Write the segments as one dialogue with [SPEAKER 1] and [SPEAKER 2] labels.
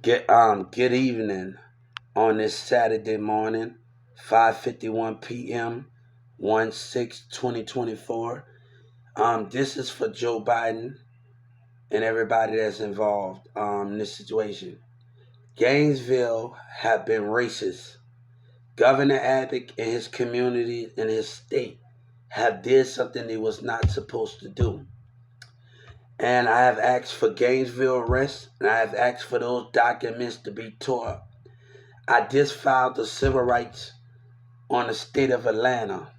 [SPEAKER 1] Good evening on this Saturday morning, 5:51 p.m., 1/6/2024. This is for Joe Biden and everybody that's involved in this situation. Gainesville have been racist. Governor Abbott and his community and his state have did something they was not supposed to do. And I have asked for Gainesville arrest, and I have asked for those documents to be tore up. I just filed the civil rights on the state of Atlanta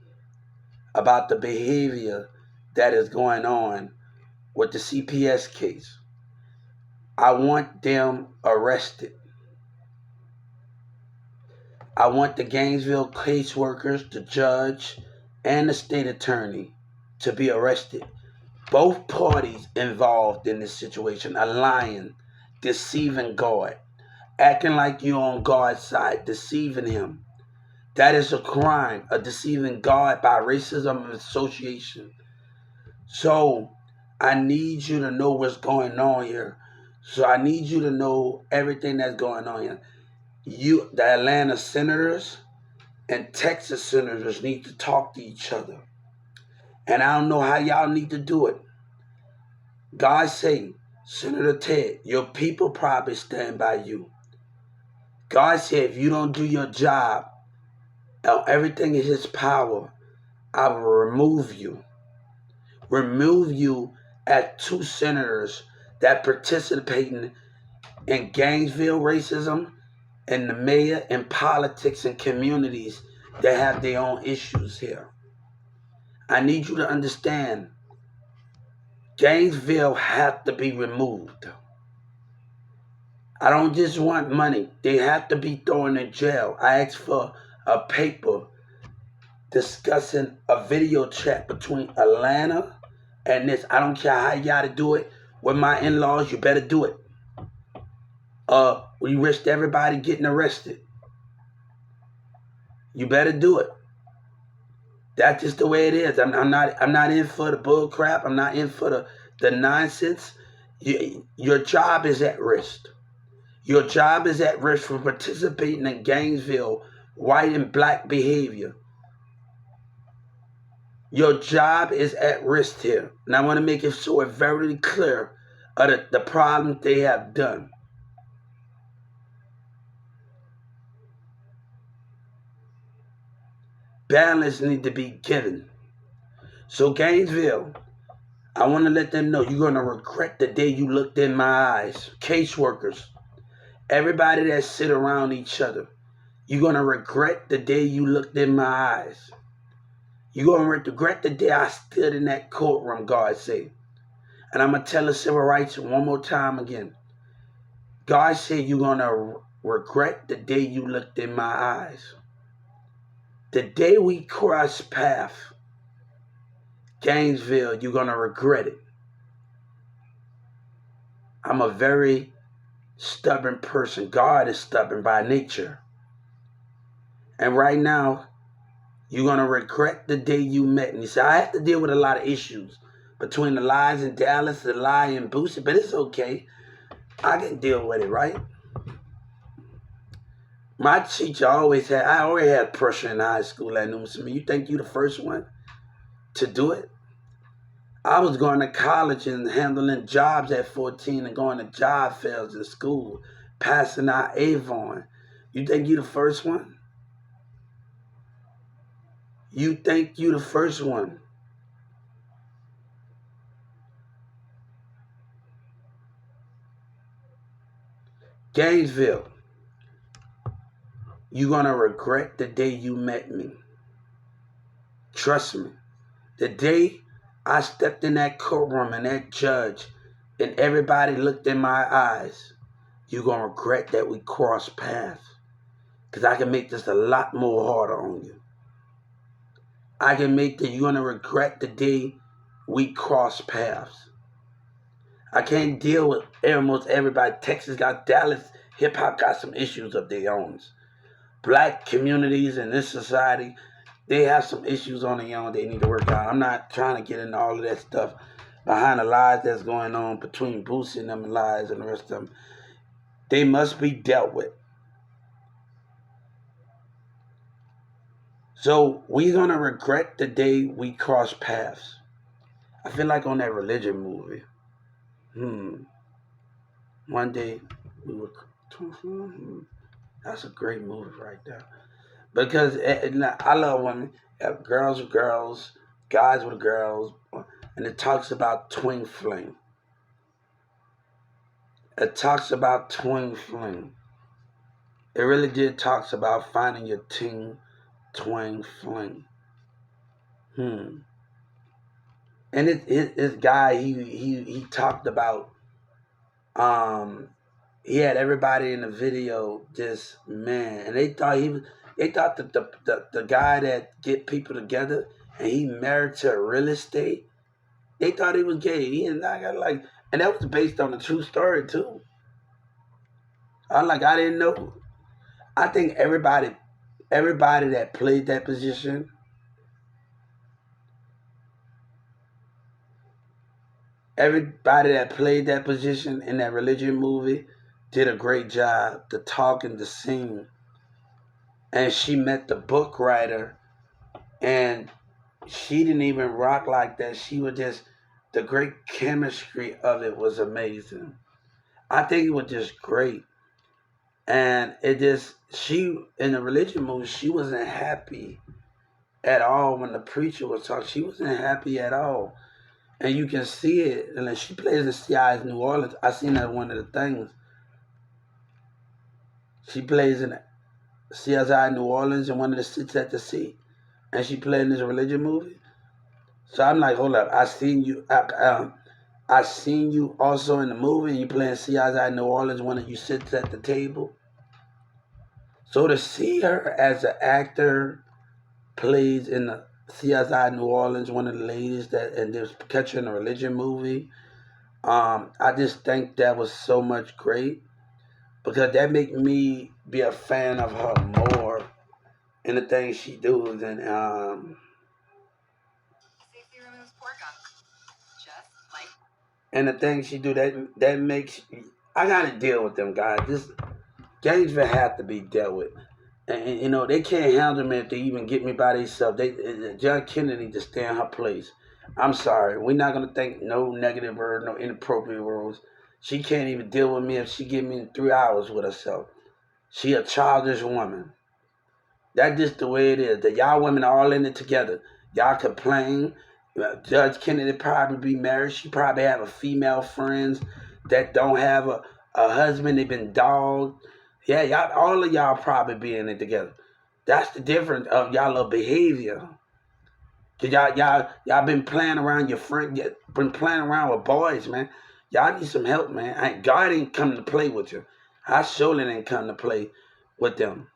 [SPEAKER 1] about the behavior that is going on with the CPS case. I want them arrested. I want the Gainesville caseworkers, the judge, and the state attorney to be arrested. Both parties involved in this situation are lying, deceiving God, acting like you're on God's side, deceiving him. That is a crime, a deceiving God by racism and association. So I need you to know what's going on here. So I need you to know everything that's going on here. The Atlanta senators and Texas senators need to talk to each other. And I don't know how y'all need to do it. God say, Senator Ted, your people probably stand by you. God said, if you don't do your job, everything in his power, I will remove you. Remove you as two senators that participating in Gainesville racism and the mayor and politics and communities that have their own issues here. I need you to understand, Gainesville have to be removed. I don't just want money. They have to be thrown in jail. I asked for a paper discussing a video chat between Atlanta and this. I don't care how y'all to do it. With my in-laws, you better do it. We risked everybody getting arrested. You better do it. That's just the way it is. I'm not in for the bull crap. I'm not in for the nonsense. Your job is at risk. Your job is at risk for participating in Gainesville white and black behavior. Your job is at risk here. And I want to make it so very clear of the problem they have done. Balance need to be given. So Gainesville, I want to let them know you're going to regret the day you looked in my eyes. Caseworkers, everybody that sit around each other, you're going to regret the day you looked in my eyes. You're going to regret the day I stood in that courtroom, God said. And I'm going to tell the civil rights one more time again. God said you're going to regret the day you looked in my eyes. The day we cross paths, Gainesville, you're going to regret it. I'm a very stubborn person. God is stubborn by nature. And right now, you're going to regret the day you met me. So I have to deal with a lot of issues between the lies in Dallas, the lie in Boosie, but it's okay. I can deal with it, right? My teacher I always had pressure in high school at Newman Smith. You think you the first one to do it? I was going to college and handling jobs at 14 and going to job fairs in school, passing out Avon. You think you the first one? You think you the first one? Gainesville, you're going to regret the day you met me. Trust me. The day I stepped in that courtroom and that judge and everybody looked in my eyes, you're going to regret that we crossed paths. Because I can make this a lot more harder on you. You're going to regret the day we crossed paths. I can't deal with almost everybody. Texas got Dallas. Hip-hop got some issues of their own. Black communities in this society, they have some issues on their own they need to work out. I'm not trying to get into all of that stuff behind the lies that's going on between Boosie and them lies and the rest of them. They must be dealt with. So we're gonna regret the day we cross paths. I feel like on that religion movie. One day we were. That's a great movie right there. Because I love women. Girls with girls, guys with girls, and it talks about twin flame. It talks about twin flame. It really did talks about finding your twin flame. And this guy he talked about he had everybody in the video just man, and they thought that the guy that get people together and he married to real estate, they thought he was gay. He and I got like, and that was based on a true story too. I didn't know. I think everybody that played that position, everybody that played that position in that religion movie did a great job. The talk and the sing, and she met the book writer, and she didn't even rock like that. She was just the great chemistry of it was amazing. I think it was just great. And it just she in the religion movie, she wasn't happy at all when the preacher was talking. She wasn't happy at all. And you can see it. And she plays in CI's New Orleans. I seen that one of the things. She plays in CSI New Orleans and one of the Sits at the Sea. And she played in this religion movie. So I'm like, hold up, I seen you also in the movie, and you playing CSI New Orleans. One of you sits at the table. So to see her as an actor plays in the CSI New Orleans, one of the ladies that and there's Catcher in a Religion movie. I just think that was so much great because that make me be a fan of her more in the things she does and the things she do that makes I gotta deal with them guys. This Gainesville have to be dealt with. And you know, they can't handle me if they even get me by themselves. John Kennedy to stay in her place. I'm sorry. We're not gonna think no negative word, no inappropriate words. She can't even deal with me if she give me 3 hours with herself. She a childish woman. That's just the way it is. That y'all women are all in it together. Y'all complain. Judge Kennedy probably be married. She probably have a female friends that don't have a husband. They been dogged. Yeah, y'all, all of y'all probably be in it together. That's the difference of y'all little behavior. Cause y'all been playing around your friend, been playing around with boys, man. Y'all need some help, man. God ain't come to play with you. I surely ain't come to play with them.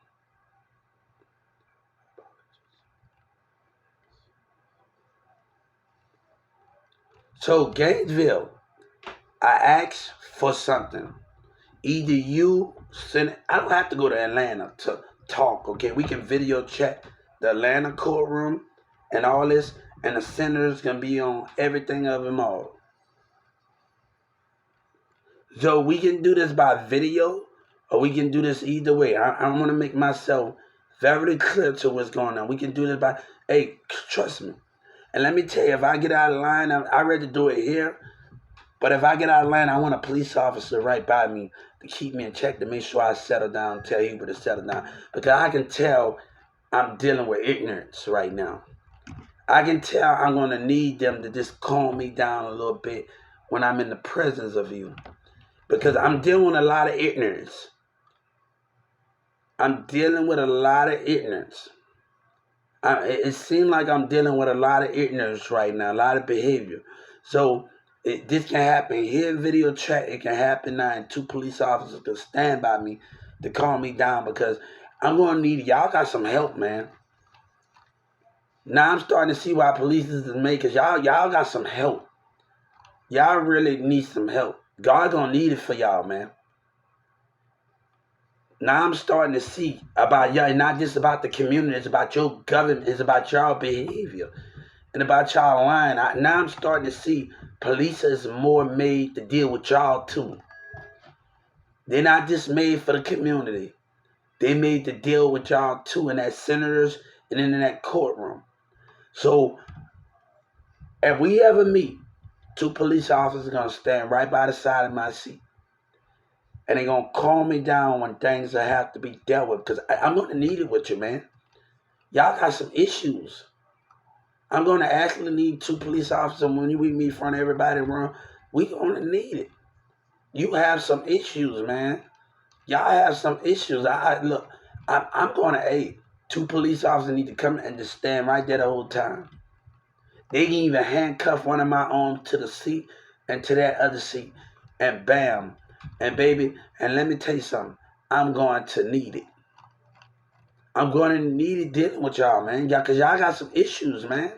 [SPEAKER 1] So Gainesville, I asked for something. Either you send it, I don't have to go to Atlanta to talk, okay? We can video chat the Atlanta courtroom and all this, and the senators can be on everything of them all. So we can do this by video, or we can do this either way. I want to make myself very clear to what's going on. We can do this by, hey, trust me. And let me tell you, if I get out of line, I'd rather do it here. But if I get out of line, I want a police officer right by me to keep me in check, to make sure I settle down, tell Huber to settle down. Because I can tell I'm dealing with ignorance right now. I can tell I'm going to need them to just calm me down a little bit when I'm in the presence of you. Because I'm dealing with a lot of ignorance. I'm dealing with a lot of ignorance. It seems like I'm dealing with a lot of ignorance right now, a lot of behavior. So this can happen here in video chat. It can happen now, and two police officers can stand by me to calm me down because I'm going to need y'all got some help, man. Now I'm starting to see why police is made because y'all got some help. Y'all really need some help. God gonna need it for y'all, man. Now I'm starting to see about y'all, not just about the community, it's about your government, it's about y'all behavior and about y'all lying. Now I'm starting to see police is more made to deal with y'all too. They're not just made for the community. They made to deal with y'all too in that senators and in that courtroom. So if we ever meet, two police officers are gonna stand right by the side of my seat. And they're gonna calm me down when things that have to be dealt with. Because I'm gonna need it with you, man. Y'all got some issues. I'm gonna actually need two police officers when we meet in front of everybody around. We gonna need it. You have some issues, man. Y'all have some issues. Look. I'm gonna two police officers need to come and just stand right there the whole time. They can even handcuff one of my own to the seat and to that other seat, and bam, and baby, and let me tell you something. I'm going to need it. I'm going to need it dealing with y'all, man. Y'all, cause y'all got some issues, man.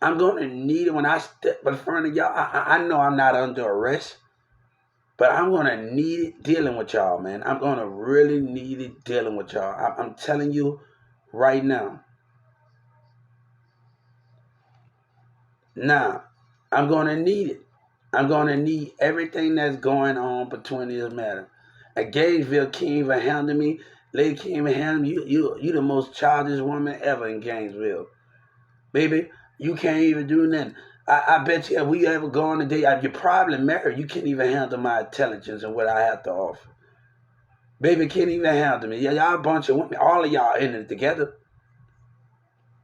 [SPEAKER 1] I'm going to need it when I step in front of y'all. I know I'm not under arrest, but I'm going to need it dealing with y'all, man. I'm going to really need it dealing with y'all. I'm telling you right now. Now, I'm going to need it. I'm going to need everything that's going on between this matter. And Gainesville can't even handle me. Lady can't even handle me. You the most childish woman ever in Gainesville. Baby, you can't even do nothing. I bet you if we ever go on a date, you're probably married. You can't even handle my intelligence and what I have to offer. Baby can't even handle me. Yeah, y'all a bunch of women. All of y'all in it together.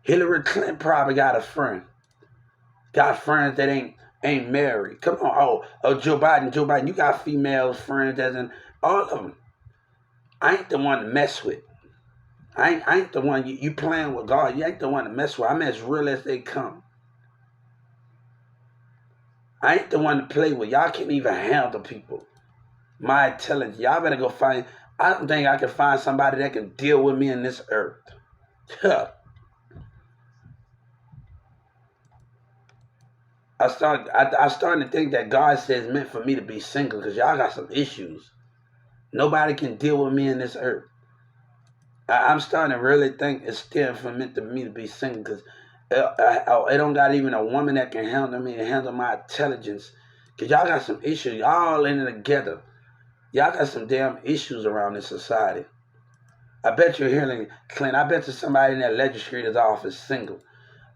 [SPEAKER 1] Hillary Clinton probably got a friend. Got friends that ain't married. Come on. Oh, Joe Biden, you got female friends that's in all of them. I ain't the one to mess with. I ain't the one you playing with God. You ain't the one to mess with. I'm as real as they come. I ain't the one to play with. Y'all can't even handle people. My intelligence. Y'all better go find. I don't think I can find somebody that can deal with me in this earth. I starting to think that God says meant for me to be single because y'all got some issues. Nobody can deal with me in this earth. I'm starting to really think it's still for meant to me to be single because it don't got even a woman that can handle me and handle my intelligence. Because y'all got some issues. Y'all in it together. Y'all got some damn issues around this society. I bet you're hearing Clint. I bet you somebody in that legislator's office single.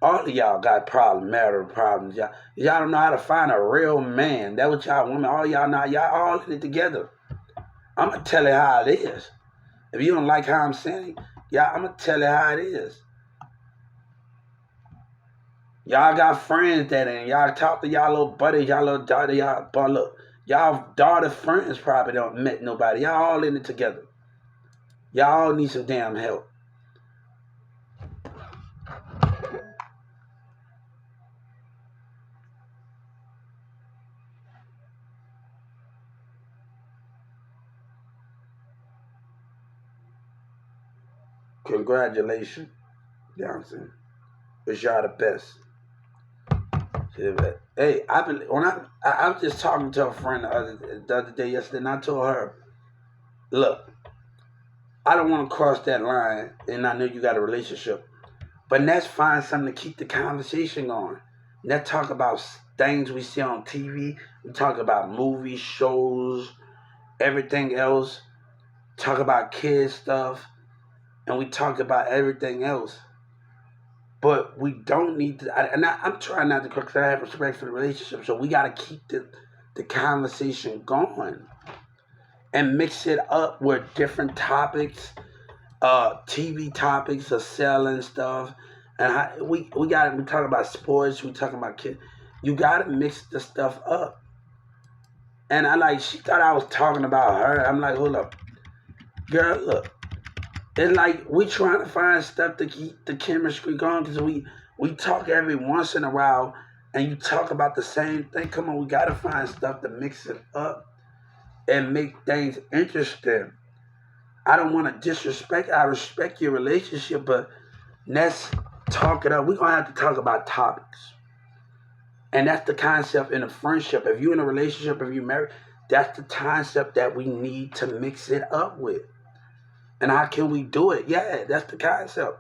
[SPEAKER 1] All of y'all got problems, marital problems. Y'all don't know how to find a real man. That what y'all women. All y'all know. Y'all all in it together. I'm gonna tell you how it is. If you don't like how I'm saying, I'm gonna tell you how it is. Y'all got friends that ain't. Y'all talk to y'all little buddies, y'all little daughter, y'all daughter friends probably don't met nobody. Y'all all in it together. Y'all all need some damn help. Congratulations, Johnson. Because y'all the best. Hey, I was just talking to a friend the other day yesterday, and I told her, look, I don't want to cross that line, and I know you got a relationship, but let's find something to keep the conversation going. Let's talk about things we see on TV. We talk about movies, shows, everything else. Talk about kids stuff, and we talk about everything else. But we don't need to. I'm trying not to, because I have respect for the relationship. So we got to keep the conversation going and mix it up with different topics, TV topics, of selling stuff, and we got we talk about sports. We talking about kids. You got to mix the stuff up. And she thought I was talking about her. I'm like, hold up, girl, look. It's like we trying to find stuff to keep the chemistry going because we talk every once in a while and you talk about the same thing. Come on, we gotta find stuff to mix it up and make things interesting. I don't want to disrespect. I respect your relationship, but let's talk it up. We're gonna have to talk about topics, and that's the concept in a friendship. If you're in a relationship, if you're married, that's the concept that we need to mix it up with. And how can we do it? Yeah, that's the concept.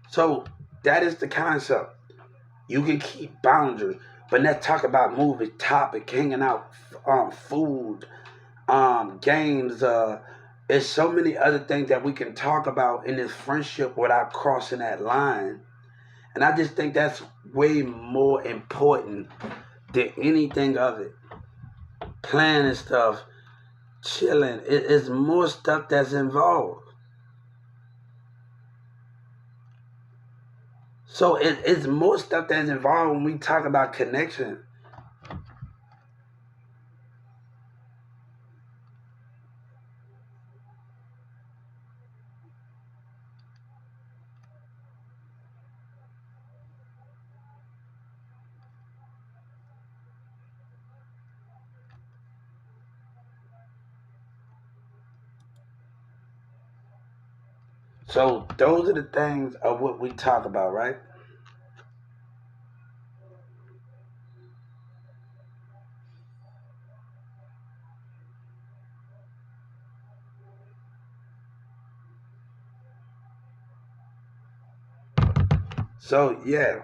[SPEAKER 1] So that is the concept. You can keep boundaries, but let's talk about movie topic, hanging out, food, games. There's so many other things that we can talk about in this friendship without crossing that line. And I just think that's way more important than anything of it. Planning stuff, chilling. It's more stuff that's involved. So it's more stuff that's involved when we talk about connection. So those are the things of what we talk about, right? So yeah.